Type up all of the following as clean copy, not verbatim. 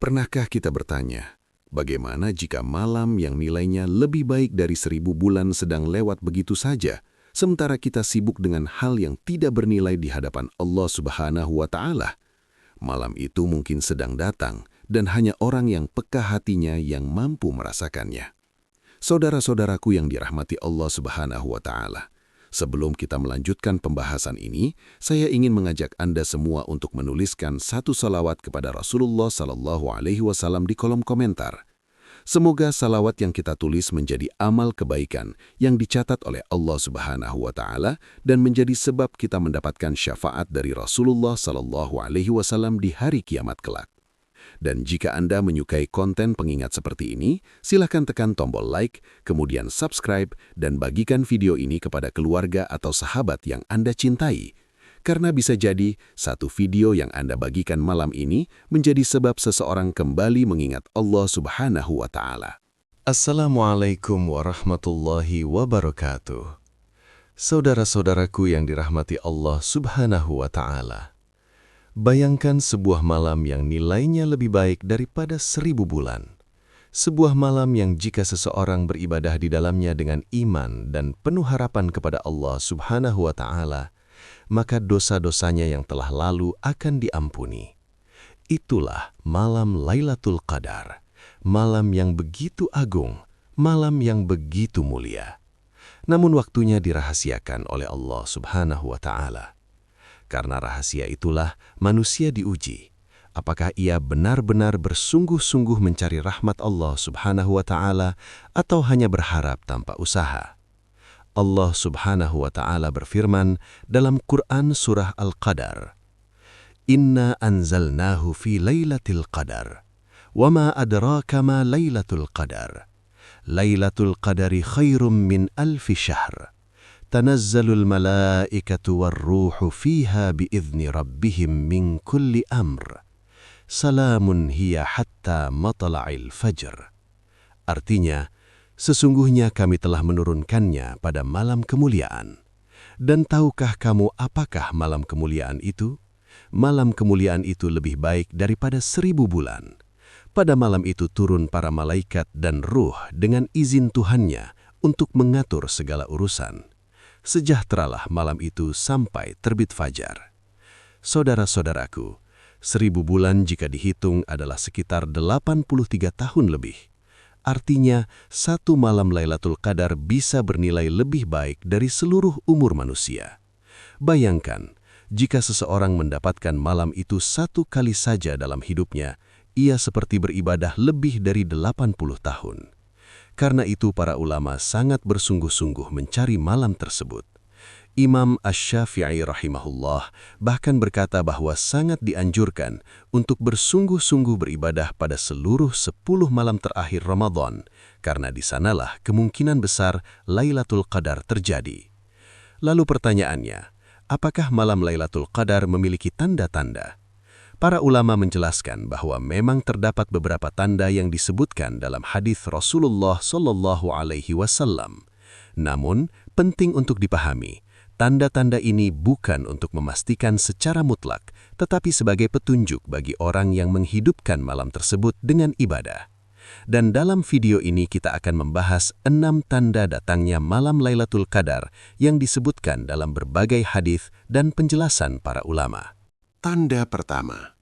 Pernahkah kita bertanya, bagaimana jika malam yang nilainya lebih baik dari 1000 bulan sedang lewat begitu saja, sementara kita sibuk dengan hal yang tidak bernilai di hadapan Allah Subhanahu wa Ta'ala? Malam itu mungkin sedang datang, dan hanya orang yang peka hatinya yang mampu merasakannya. Saudara-saudaraku yang dirahmati Allah Subhanahu wa Ta'ala, sebelum kita melanjutkan pembahasan ini, saya ingin mengajak Anda semua untuk menuliskan satu salawat kepada Rasulullah Sallallahu Alaihi Wasallam di kolom komentar. Semoga salawat yang kita tulis menjadi amal kebaikan yang dicatat oleh Allah Subhanahu wa Ta'ala dan menjadi sebab kita mendapatkan syafaat dari Rasulullah Sallallahu Alaihi Wasallam di hari kiamat kelak. Dan jika Anda menyukai konten pengingat seperti ini, silakan tekan tombol like, kemudian subscribe, dan bagikan video ini kepada keluarga atau sahabat yang Anda cintai. Karena bisa jadi, satu video yang Anda bagikan malam ini menjadi sebab seseorang kembali mengingat Allah Subhanahu wa Ta'ala. Assalamualaikum warahmatullahi wabarakatuh. Saudara-saudaraku yang dirahmati Allah Subhanahu wa Ta'ala. Bayangkan sebuah malam yang nilainya lebih baik daripada 1000 bulan. Sebuah malam yang jika seseorang beribadah di dalamnya dengan iman dan penuh harapan kepada Allah Subhanahu wa Ta'ala, maka dosa-dosanya yang telah lalu akan diampuni. Itulah malam Lailatul Qadar, malam yang begitu agung, malam yang begitu mulia. Namun waktunya dirahasiakan oleh Allah Subhanahu wa Ta'ala. Karena rahasia itulah manusia diuji. Apakah ia benar-benar bersungguh-sungguh mencari rahmat Allah Subhanahu wa Ta'ala atau hanya berharap tanpa usaha? Allah Subhanahu wa Ta'ala berfirman dalam Quran surah Al-Qadar, Inna anzalnahu fi laylatil qadar, wa ma adraka ma laylatul qadar. Laylatul qadari khairum min alfi syahr. Tanazzalul malaikatu warruhu fiha biizni rabbihim min kulli amr. Salamun hiya hatta matla'il fajr. Artinya, sesungguhnya kami telah menurunkannya pada malam kemuliaan. Dan tahukah kamu apakah malam kemuliaan itu? Malam kemuliaan itu lebih baik daripada 1000 bulan. Pada malam itu turun para malaikat dan ruh dengan izin Tuhannya untuk mengatur segala urusan. Sejahteralah malam itu sampai terbit fajar. Saudara-saudaraku, 1000 bulan jika dihitung adalah sekitar 83 tahun lebih. Artinya, satu malam Lailatul Qadar bisa bernilai lebih baik dari seluruh umur manusia. Bayangkan, jika seseorang mendapatkan malam itu satu kali saja dalam hidupnya, ia seperti beribadah lebih dari 80 tahun. Karena itu para ulama sangat bersungguh-sungguh mencari malam tersebut. Imam Asy-Syafi'i rahimahullah bahkan berkata bahwa sangat dianjurkan untuk bersungguh-sungguh beribadah pada seluruh 10 malam terakhir Ramadan, karena di sanalah kemungkinan besar Lailatul Qadar terjadi. Lalu pertanyaannya, apakah malam Lailatul Qadar memiliki tanda-tanda? Para ulama menjelaskan bahwa memang terdapat beberapa tanda yang disebutkan dalam hadis Rasulullah Shallallahu Alaihi Wasallam. Namun, penting untuk dipahami, tanda-tanda ini bukan untuk memastikan secara mutlak, tetapi sebagai petunjuk bagi orang yang menghidupkan malam tersebut dengan ibadah. Dan dalam video ini kita akan membahas 6 tanda datangnya malam Lailatul Qadar yang disebutkan dalam berbagai hadis dan penjelasan para ulama. Tanda pertama,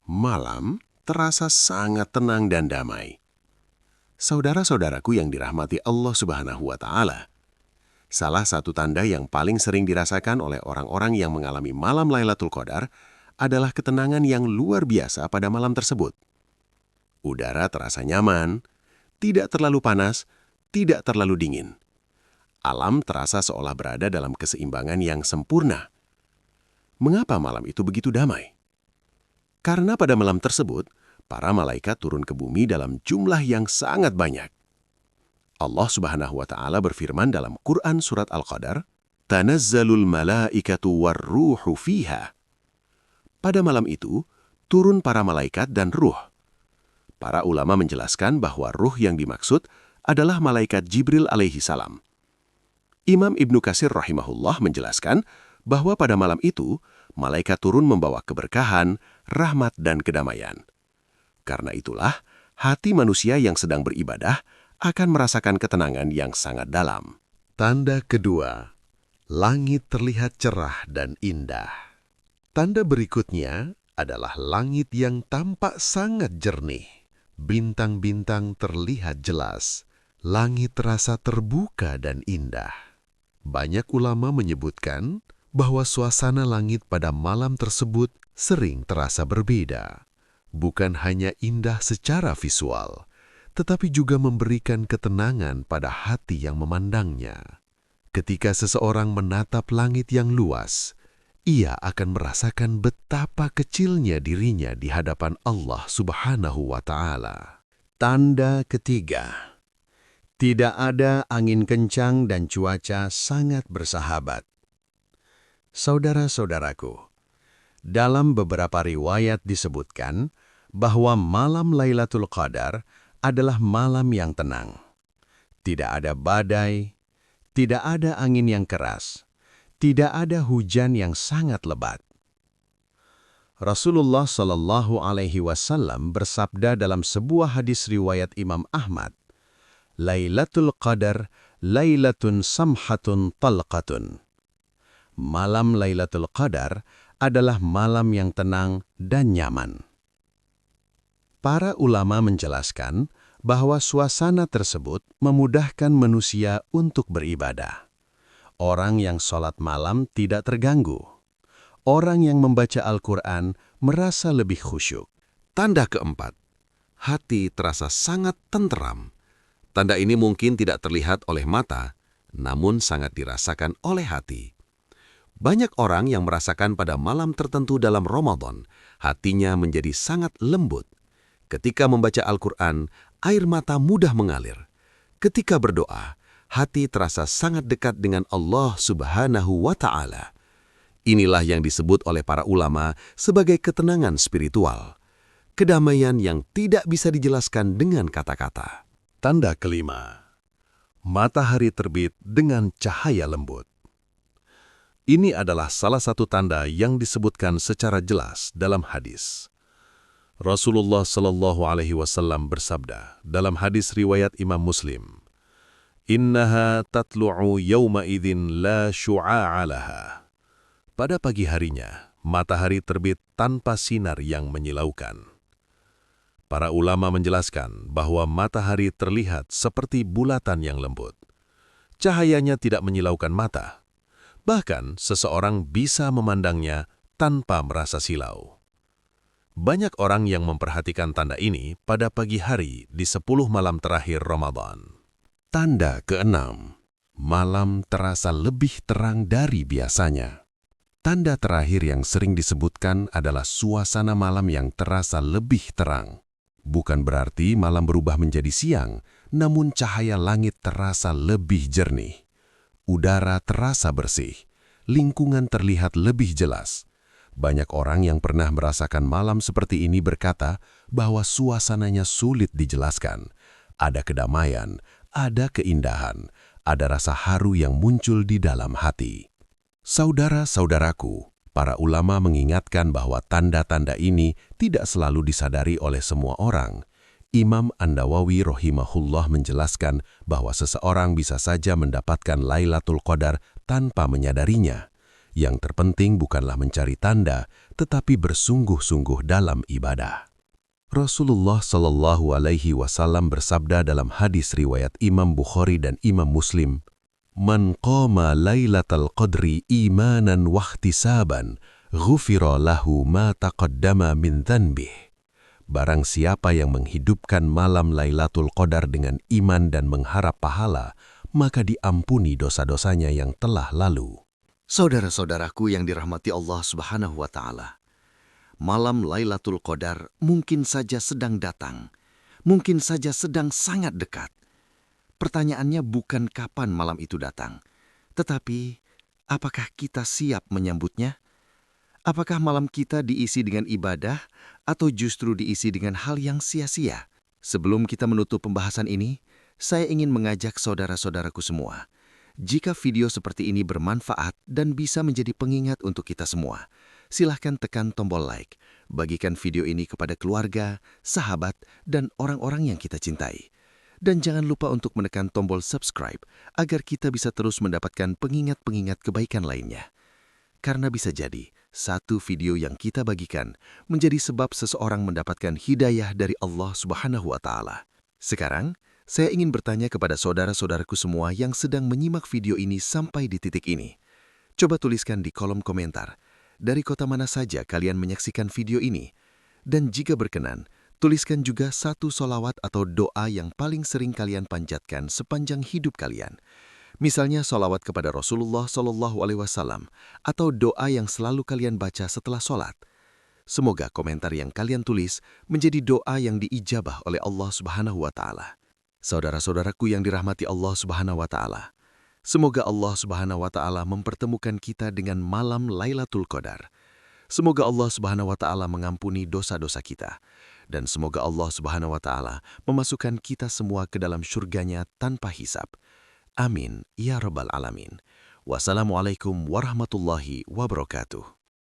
malam terasa sangat tenang dan damai. Saudara-saudaraku yang dirahmati Allah Subhanahu wa Ta'ala, salah satu tanda yang paling sering dirasakan oleh orang-orang yang mengalami malam Lailatul Qadar adalah ketenangan yang luar biasa pada malam tersebut. Udara terasa nyaman, tidak terlalu panas, tidak terlalu dingin. Alam terasa seolah berada dalam keseimbangan yang sempurna. Mengapa malam itu begitu damai? Karena pada malam tersebut, para malaikat turun ke bumi dalam jumlah yang sangat banyak. Allah Subhanahu wa Ta'ala berfirman dalam Quran surat Al-Qadar, Tanazzalul malaikatu warruhu fiha. Pada malam itu, turun para malaikat dan ruh. Para ulama menjelaskan bahwa ruh yang dimaksud adalah malaikat Jibril alaihi salam. Imam Ibnu Katsir rahimahullah menjelaskan bahwa pada malam itu, malaikat turun membawa keberkahan, rahmat, dan kedamaian. Karena itulah, hati manusia yang sedang beribadah akan merasakan ketenangan yang sangat dalam. Tanda kedua, langit terlihat cerah dan indah. Tanda berikutnya adalah langit yang tampak sangat jernih. Bintang-bintang terlihat jelas. Langit terasa terbuka dan indah. Banyak ulama menyebutkan bahwa suasana langit pada malam tersebut sering terasa berbeda. Bukan hanya indah secara visual, tetapi juga memberikan ketenangan pada hati yang memandangnya. Ketika seseorang menatap langit yang luas, ia akan merasakan betapa kecilnya dirinya di hadapan Allah Subhanahu wa Ta'ala. Tanda ketiga, tidak ada angin kencang dan cuaca sangat bersahabat. Saudara-saudaraku, dalam beberapa riwayat disebutkan bahwa malam Lailatul Qadar adalah malam yang tenang. Tidak ada badai, tidak ada angin yang keras, tidak ada hujan yang sangat lebat. Rasulullah Shallallahu Alaihi Wasallam bersabda dalam sebuah hadis riwayat Imam Ahmad, Lailatul Qadar, Lailatun Samhatun Talqatun. Malam Lailatul Qadar adalah malam yang tenang dan nyaman. Para ulama menjelaskan bahwa suasana tersebut memudahkan manusia untuk beribadah. Orang yang sholat malam tidak terganggu. Orang yang membaca Al-Quran merasa lebih khusyuk. Tanda keempat, hati terasa sangat tenteram. Tanda ini mungkin tidak terlihat oleh mata, namun sangat dirasakan oleh hati. Banyak orang yang merasakan pada malam tertentu dalam Ramadan, hatinya menjadi sangat lembut. Ketika membaca Al-Quran, air mata mudah mengalir. Ketika berdoa, hati terasa sangat dekat dengan Allah Subhanahu wa Ta'ala. Inilah yang disebut oleh para ulama sebagai ketenangan spiritual. Kedamaian yang tidak bisa dijelaskan dengan kata-kata. Tanda kelima, matahari terbit dengan cahaya lembut. Ini adalah salah satu tanda yang disebutkan secara jelas dalam hadis. Rasulullah Shallallahu Alaihi Wasallam bersabda dalam hadis riwayat Imam Muslim, Innaha tatlu'u yawma idzin la syu'a'a laha. Pada pagi harinya, matahari terbit tanpa sinar yang menyilaukan. Para ulama menjelaskan bahwa matahari terlihat seperti bulatan yang lembut. Cahayanya tidak menyilaukan mata. Bahkan, seseorang bisa memandangnya tanpa merasa silau. Banyak orang yang memperhatikan tanda ini pada pagi hari di 10 malam terakhir Ramadan. Tanda keenam, malam terasa lebih terang dari biasanya. Tanda terakhir yang sering disebutkan adalah suasana malam yang terasa lebih terang. Bukan berarti malam berubah menjadi siang, namun cahaya langit terasa lebih jernih. Udara terasa bersih, lingkungan terlihat lebih jelas. Banyak orang yang pernah merasakan malam seperti ini berkata bahwa suasananya sulit dijelaskan. Ada kedamaian, ada keindahan, ada rasa haru yang muncul di dalam hati. Saudara-saudaraku, para ulama mengingatkan bahwa tanda-tanda ini tidak selalu disadari oleh semua orang. Imam An-Nawawi rahimahullah menjelaskan bahwa seseorang bisa saja mendapatkan Lailatul Qadar tanpa menyadarinya. Yang terpenting bukanlah mencari tanda, tetapi bersungguh-sungguh dalam ibadah. Rasulullah Shallallahu Alaihi Wasallam bersabda dalam hadis riwayat Imam Bukhari dan Imam Muslim, Man qama Lailatul Qadri imanan wahtisaban, ghufira lahu ma taqaddama min dhanbih. Barang siapa yang menghidupkan malam Lailatul Qadar dengan iman dan mengharap pahala, maka diampuni dosa-dosanya yang telah lalu. Saudara-saudaraku yang dirahmati Allah Subhanahu wa Ta'ala, malam Lailatul Qadar mungkin saja sedang datang, mungkin saja sedang sangat dekat. Pertanyaannya bukan kapan malam itu datang, tetapi apakah kita siap menyambutnya? Apakah malam kita diisi dengan ibadah atau justru diisi dengan hal yang sia-sia? Sebelum kita menutup pembahasan ini, saya ingin mengajak saudara-saudaraku semua. Jika video seperti ini bermanfaat dan bisa menjadi pengingat untuk kita semua, silahkan tekan tombol like. Bagikan video ini kepada keluarga, sahabat, dan orang-orang yang kita cintai. Dan jangan lupa untuk menekan tombol subscribe agar kita bisa terus mendapatkan pengingat-pengingat kebaikan lainnya. Karena bisa jadi, satu video yang kita bagikan menjadi sebab seseorang mendapatkan hidayah dari Allah Subhanahu wa Ta'ala. Sekarang, saya ingin bertanya kepada saudara-saudaraku semua yang sedang menyimak video ini sampai di titik ini. Coba tuliskan di kolom komentar, dari kota mana saja kalian menyaksikan video ini. Dan jika berkenan, tuliskan juga satu sholawat atau doa yang paling sering kalian panjatkan sepanjang hidup kalian. Misalnya sholawat kepada Rasulullah SAW atau doa yang selalu kalian baca setelah sholat. Semoga komentar yang kalian tulis menjadi doa yang diijabah oleh Allah Subhanahu wa Ta'ala. Saudara-saudaraku yang dirahmati Allah Subhanahu wa Ta'ala, semoga Allah Subhanahu wa Ta'ala mempertemukan kita dengan malam Lailatul Qadar. Semoga Allah Subhanahu wa Ta'ala mengampuni dosa-dosa kita. Dan semoga Allah Subhanahu wa Ta'ala memasukkan kita semua ke dalam syurganya tanpa hisab. Amin, ya Rabbal Alamin. Wassalamualaikum warahmatullahi wabarakatuh.